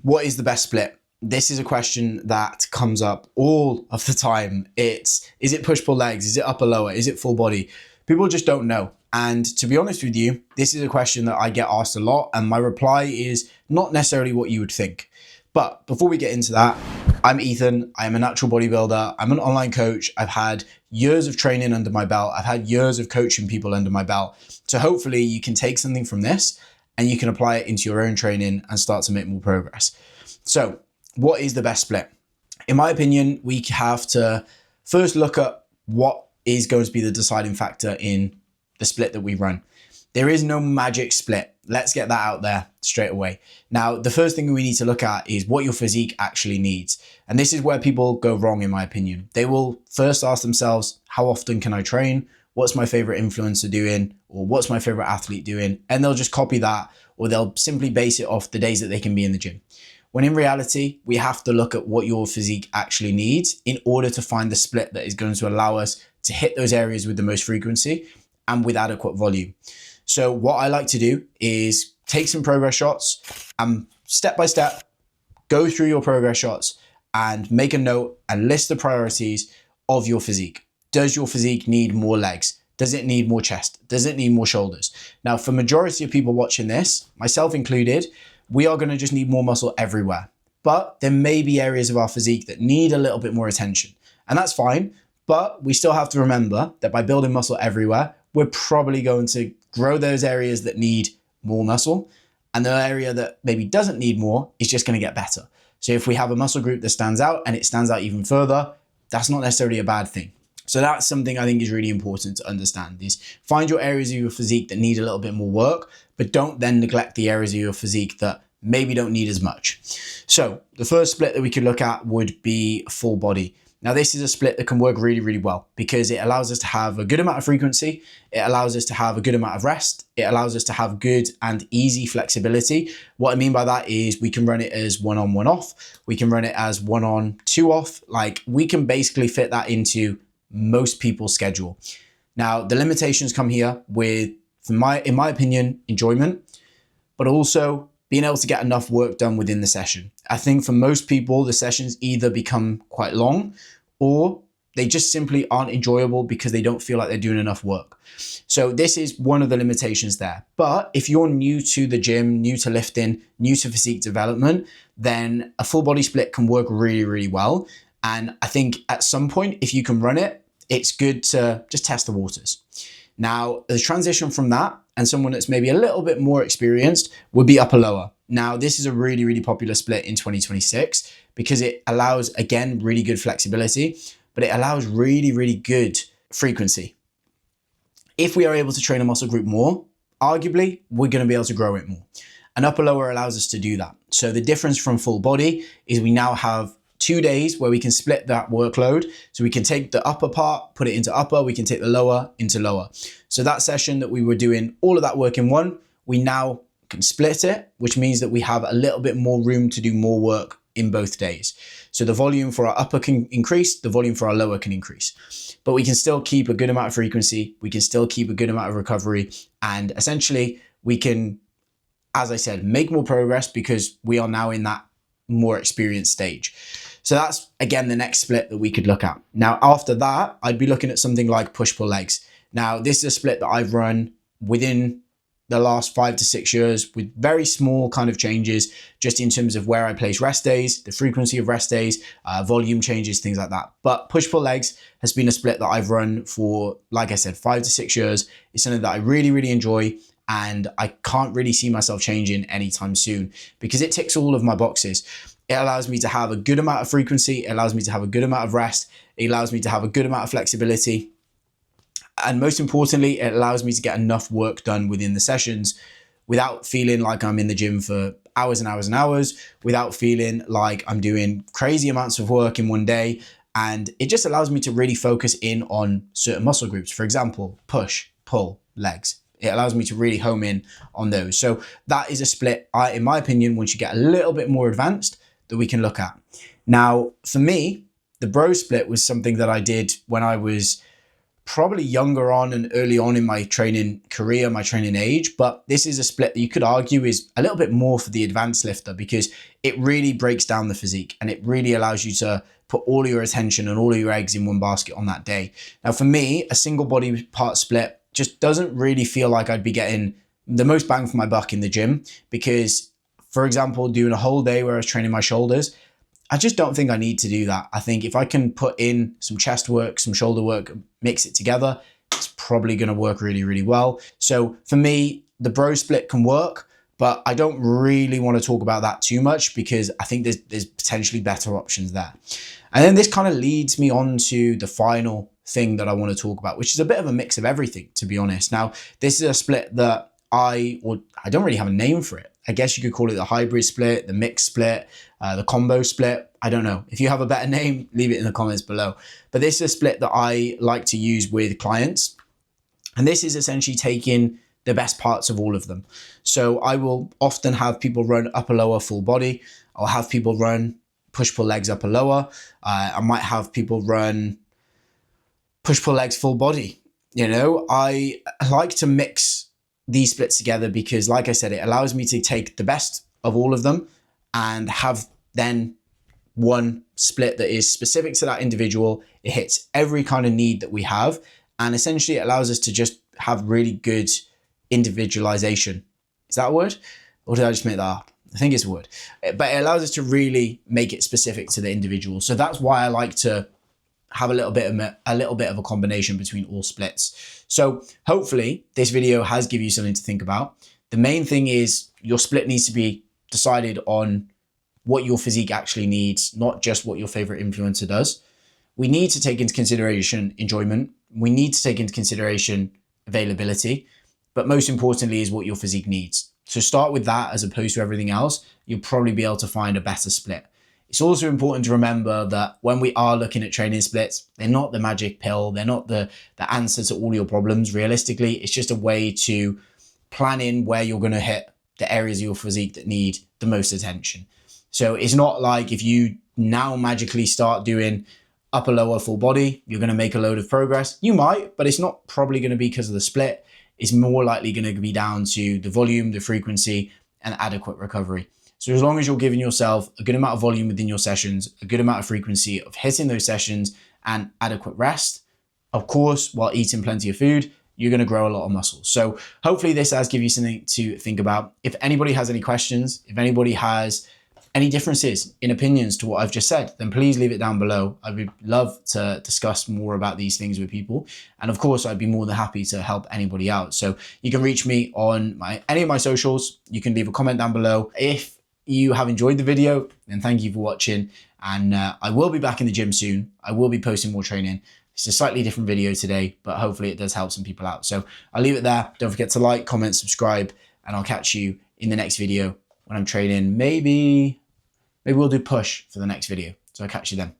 What is the best split? This is a question that comes up all of the time. Is it push-pull legs? Is it upper lower? Is it full body? People just don't know. And to be honest with you, this is a question that I get asked a lot, and my reply is not necessarily what you would think. But before we get into that, I'm Ethan. I'm a natural bodybuilder. I'm an online coach. I've had years of training under my belt. I've had years of coaching people under my belt. So hopefully you can take something from this and you can apply it into your own training and start to make more progress. So what is the best split? In my opinion, we have to first look at what is going to be the deciding factor in the split that we run. There is no magic split. Let's get that out there straight away. Now, the first thing we need to look at is what your physique actually needs. And this is where people go wrong, in my opinion. They will first ask themselves, how often can I train? What's my favorite influencer doing? Or what's my favorite athlete doing? And they'll just copy that, or they'll simply base it off the days that they can be in the gym. When in reality, we have to look at what your physique actually needs in order to find the split that is going to allow us to hit those areas with the most frequency and with adequate volume. So what I like to do is take some progress shots and step by step, go through your progress shots and make a note and list the priorities of your physique. Does your physique need more legs? Does it need more chest? Does it need more shoulders? Now, for majority of people watching this, myself included, we are going to just need more muscle everywhere. But there may be areas of our physique that need a little bit more attention. And that's fine. But we still have to remember that by building muscle everywhere, we're probably going to grow those areas that need more muscle. And the area that maybe doesn't need more is just going to get better. So if we have a muscle group that stands out and it stands out even further, that's not necessarily a bad thing. So that's something I think is really important to understand, is find your areas of your physique that need a little bit more work, but don't then neglect the areas of your physique that maybe don't need as much. So the first split that we could look at would be full body. Now, this is a split that can work really, really well because it allows us to have a good amount of frequency. It allows us to have a good amount of rest. It allows us to have good and easy flexibility. What I mean by that is we can run it as 1 on, 1 off. We can run it as 1 on, 2 off. Like, we can basically fit that into most people's schedule. Now, the limitations come here with, in my opinion, enjoyment, but also being able to get enough work done within the session. I think for most people, the sessions either become quite long or they just simply aren't enjoyable because they don't feel like they're doing enough work. So this is one of the limitations there. But if you're new to the gym, new to lifting, new to physique development, then a full body split can work really, really well. And I think at some point, if you can run it, it's good to just test the waters. Now, the transition from that and someone that's maybe a little bit more experienced would be upper lower. Now, this is a really, really popular split in 2026 because it allows, again, really good flexibility, but it allows really, really good frequency. If we are able to train a muscle group more, arguably, we're going to be able to grow it more. And upper lower allows us to do that. So the difference from full body is we now have 2 days where we can split that workload. So we can take the upper part, put it into upper, we can take the lower into lower. So that session that we were doing all of that work in one, we now can split it, which means that we have a little bit more room to do more work in both days. So the volume for our upper can increase, the volume for our lower can increase. But we can still keep a good amount of frequency, we can still keep a good amount of recovery, and essentially we can, as I said, make more progress because we are now in that more experienced stage. So that's, again, the next split that we could look at. Now, after that, I'd be looking at something like push-pull legs. Now, this is a split that I've run within the last 5 to 6 years with very small kind of changes, just in terms of where I place rest days, the frequency of rest days, volume changes, things like that. But push-pull legs has been a split that I've run for, like I said, 5 to 6 years. It's something that I really, really enjoy. And I can't really see myself changing anytime soon because it ticks all of my boxes. It allows me to have a good amount of frequency. It allows me to have a good amount of rest. It allows me to have a good amount of flexibility. And most importantly, it allows me to get enough work done within the sessions without feeling like I'm in the gym for hours and hours and hours, without feeling like I'm doing crazy amounts of work in one day. And it just allows me to really focus in on certain muscle groups. For example, push, pull, legs. It allows me to really home in on those. So that is a split, in my opinion, once you get a little bit more advanced, that we can look at. Now, for me, the bro split was something that I did when I was probably younger on and early on in my training career, my training age, but this is a split that you could argue is a little bit more for the advanced lifter because it really breaks down the physique and it really allows you to put all your attention and all your eggs in one basket on that day. Now for me, a single body part split just doesn't really feel like I'd be getting the most bang for my buck in the gym because, for example, doing a whole day where I was training my shoulders, I just don't think I need to do that. I think if I can put in some chest work, some shoulder work, mix it together, it's probably going to work really, really well. So for me, the bro split can work, but I don't really want to talk about that too much because I think there's potentially better options there. And then this kind of leads me on to the final thing that I want to talk about, which is a bit of a mix of everything, to be honest. Now, this is a split that I don't really have a name for it. I guess you could call it the hybrid split, the mixed split, the combo split. I don't know. If you have a better name, leave it in the comments below. But this is a split that I like to use with clients. And this is essentially taking the best parts of all of them. So I will often have people run upper lower full body. I'll have people run push pull legs upper lower. I might have people run push pull legs full body. You know, I like to mix these splits together because, like I said, it allows me to take the best of all of them and have then one split that is specific to that individual. It hits every kind of need that we have, and essentially it allows us to just have really good individualization. Is that a word? Or did I just make that up? I think it's a word. But it allows us to really make it specific to the individual. So that's why I like to have a little bit of a combination between all splits. So hopefully this video has given you something to think about. The main thing is your split needs to be decided on what your physique actually needs, not just what your favorite influencer does. We need to take into consideration enjoyment. We need to take into consideration availability, but most importantly is what your physique needs. So start with that as opposed to everything else. You'll probably be able to find a better split. It's also important to remember that when we are looking at training splits, they're not the magic pill. They're not the answer to all your problems. Realistically, it's just a way to plan in where you're going to hit the areas of your physique that need the most attention. So it's not like if you now magically start doing upper lower full body, you're going to make a load of progress. You might, but it's not probably going to be because of the split. It's more likely going to be down to the volume, the frequency, and adequate recovery. So as long as you're giving yourself a good amount of volume within your sessions, a good amount of frequency of hitting those sessions, and adequate rest, of course, while eating plenty of food, you're going to grow a lot of muscle. So hopefully this has given you something to think about. If anybody has any questions, if anybody has any differences in opinions to what I've just said, then please leave it down below. I would love to discuss more about these things with people. And of course, I'd be more than happy to help anybody out. So you can reach me on any of my socials. You can leave a comment down below. If you have enjoyed the video, then thank you for watching. And I will be back in the gym soon. I will be posting more training. It's a slightly different video today, but hopefully it does help some people out. So I'll leave it there. Don't forget to like, comment, subscribe, and I'll catch you in the next video when I'm training. Maybe we'll do push for the next video. So I'll catch you then.